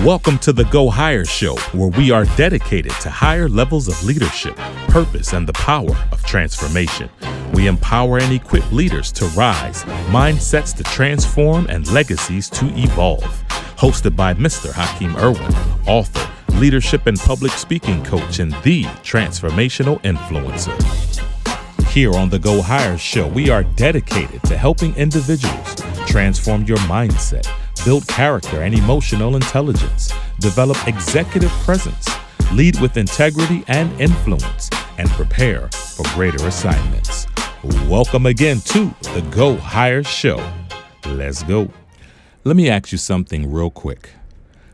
Welcome to the Go Higher Show, where we are dedicated to higher levels of leadership, purpose, and the power of transformation. We empower and equip leaders to rise, mindsets to transform, and legacies to evolve. Hosted by Mr. Hakim Erwin, author, leadership and public speaking coach, and the transformational influencer. Here on the Go Higher Show, we are dedicated to helping individuals transform your mindset, build character and emotional intelligence, develop executive presence, lead with integrity and influence, and prepare for greater assignments. Welcome again to the Go Higher Show. Let's go. Let me ask you something real quick.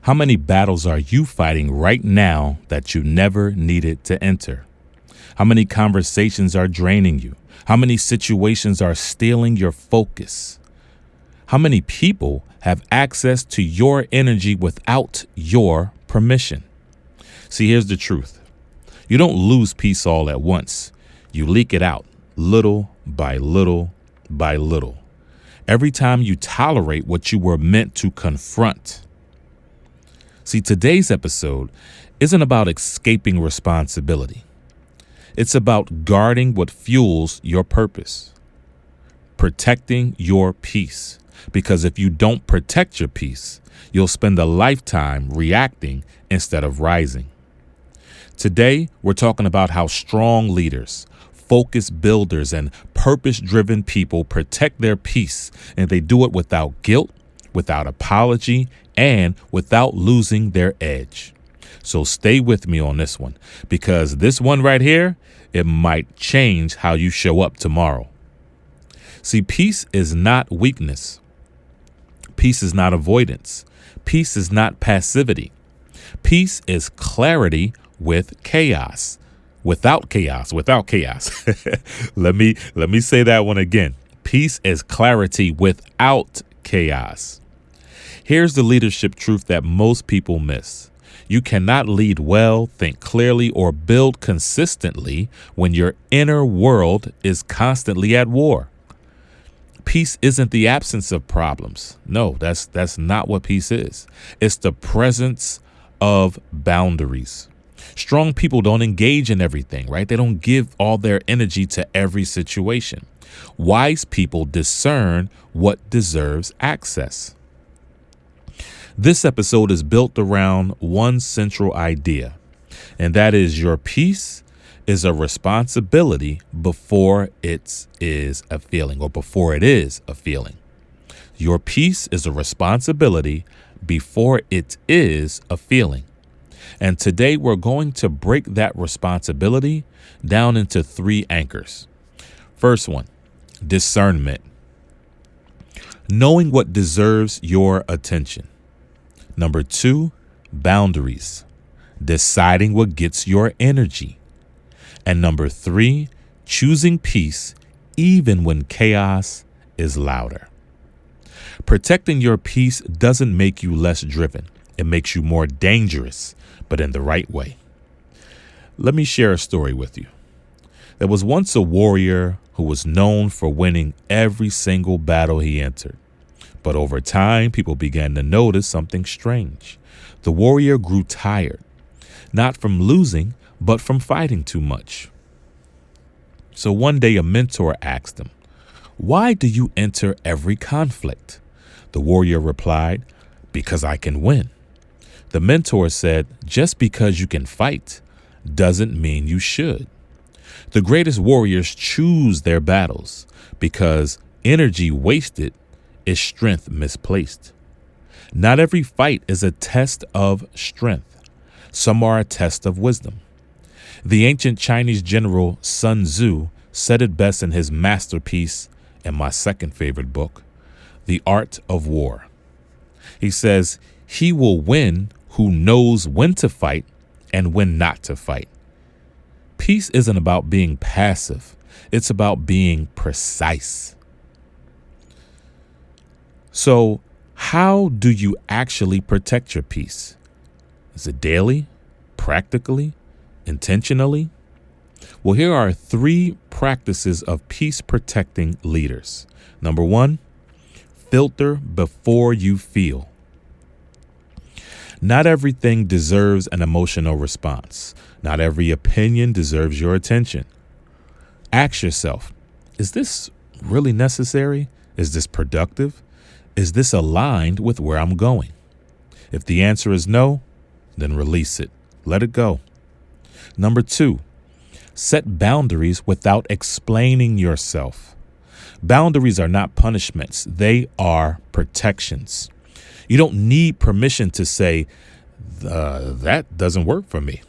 How many battles are you fighting right now that you never needed to enter? How many conversations are draining you? How many situations are stealing your focus? How many people have access to your energy without your permission? See, here's the truth. You don't lose peace all at once. You leak it out little by little by little. Every time you tolerate what you were meant to confront. See, today's episode isn't about escaping responsibility. It's about guarding what fuels your purpose, protecting your peace. Because if you don't protect your peace, you'll spend a lifetime reacting instead of rising. Today, we're talking about how strong leaders, focused builders, and purpose-driven people protect their peace, and they do it without guilt, without apology, and without losing their edge. So stay with me on this one, because this one right here, it might change how you show up tomorrow. See, peace is not weakness. Peace is not avoidance. Peace is not passivity. Peace is clarity with chaos. Without chaos. Let me say that one again. Peace is clarity without chaos. Here's the leadership truth that most people miss. You cannot lead well, think clearly, or build consistently when your inner world is constantly at war. Peace isn't the absence of problems. No, that's not what peace is. It's the presence of boundaries. Strong people don't engage in everything, right? They don't give all their energy to every situation. Wise people discern what deserves access. This episode is built around one central idea, and that is your peace is a responsibility before it is a feeling, or before it is a feeling. Your peace is a responsibility before it is a feeling. And today we're going to break that responsibility down into 3 anchors. First one, discernment. Knowing what deserves your attention. Number 2, boundaries. Deciding what gets your energy. And number 3, choosing peace even when chaos is louder. Protecting your peace doesn't make you less driven. It makes you more dangerous, but in the right way. Let me share a story with you. There was once a warrior who was known for winning every single battle he entered. But over time, people began to notice something strange. The warrior grew tired, not from losing, but from fighting too much. So one day a mentor asked him, "Why do you enter every conflict?" The warrior replied, "Because I can win." The mentor said, "Just because you can fight doesn't mean you should." The greatest warriors choose their battles because energy wasted is strength misplaced. Not every fight is a test of strength. Some are a test of wisdom. The ancient Chinese general Sun Tzu said it best in his masterpiece and my second favorite book, The Art of War. He says, "He will win who knows when to fight and when not to fight." Peace isn't about being passive. It's about being precise. So, how do you actually protect your peace? Is it daily, practically, intentionally? Well, here are 3 practices of peace protecting leaders. Number 1, filter before you feel. Not everything deserves an emotional response. Not every opinion deserves your attention. Ask yourself, is this really necessary? Is this productive? Is this aligned with where I'm going? If the answer is no, then release it. Let it go. Number 2, set boundaries without explaining yourself. Boundaries are not punishments. They are protections. You don't need permission to say, that doesn't work for me.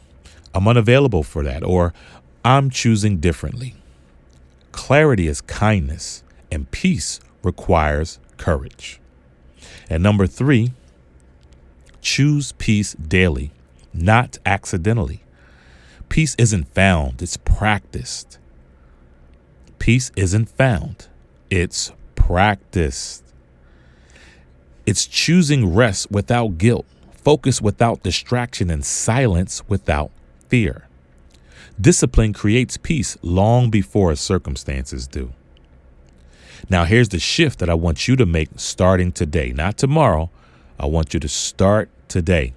I'm unavailable for that, or I'm choosing differently. Clarity is kindness, and peace requires courage. And number 3, choose peace daily, not accidentally. Peace isn't found, it's practiced. Peace isn't found, it's practiced. It's choosing rest without guilt, focus without distraction, and silence without fear. Discipline creates peace long before circumstances do. Now, here's the shift that I want you to make starting today, not tomorrow. I want you to start today.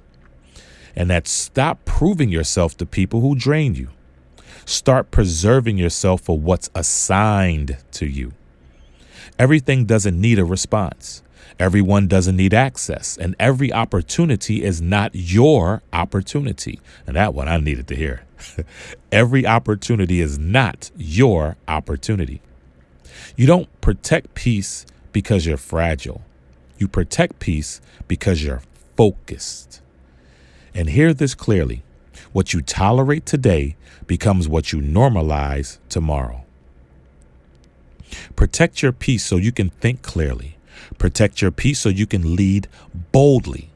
And that's stop proving yourself to people who drain you. Start preserving yourself for what's assigned to you. Everything doesn't need a response. Everyone doesn't need access, and every opportunity is not your opportunity. And that one I needed to hear. Every opportunity is not your opportunity. You don't protect peace because you're fragile. You protect peace because you're focused. And hear this clearly. What you tolerate today becomes what you normalize tomorrow. Protect your peace so you can think clearly. Protect your peace so you can lead boldly.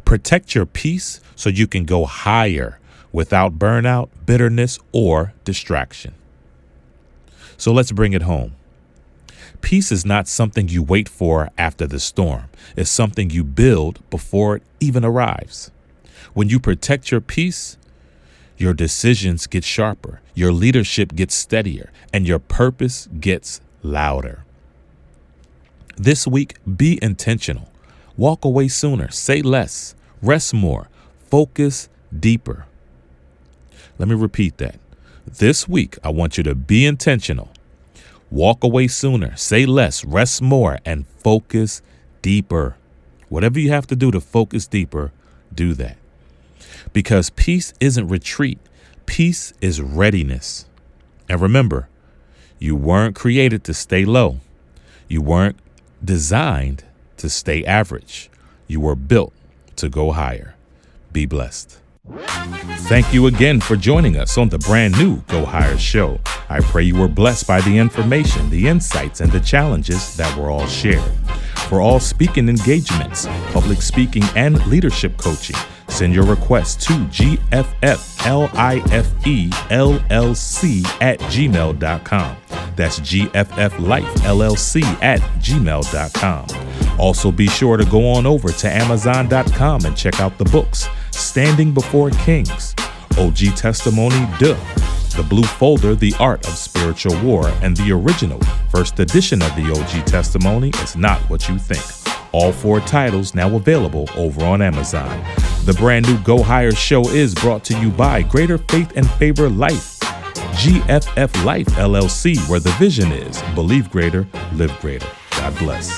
Protect your peace so you can go higher without burnout, bitterness, or distraction. So let's bring it home. Peace is not something you wait for after the storm. It's something you build before it even arrives. When you protect your peace, your decisions get sharper, your leadership gets steadier, and your purpose gets louder. This week, be intentional. Walk away sooner, say less, rest more, focus deeper. Let me repeat that. This week, I want you to be intentional. Walk away sooner, say less, rest more, and focus deeper. Whatever you have to do to focus deeper, do that. Because peace isn't retreat. Peace is readiness. And remember, you weren't created to stay low. You weren't designed to stay average. You were built to go higher. Be blessed. Thank you again for joining us on the brand new Go Higher Show. I pray you were blessed by the information, the insights, and the challenges that were all shared. For all speaking engagements, public speaking, and leadership coaching, send your request to gfflifellc@gmail.com. That's gfflifellc@gmail.com. Also, be sure to go on over to Amazon.com and check out the books Standing Before Kings, OG Testimony, The Blue Folder, The Art of Spiritual War, and the original first edition of the OG Testimony, It's Not What You Think. All 4 titles now available over on Amazon. The brand new Go Higher Show is brought to you by Greater Faith and Favor Life, GFF Life LLC, where the vision is believe greater, live greater. God bless.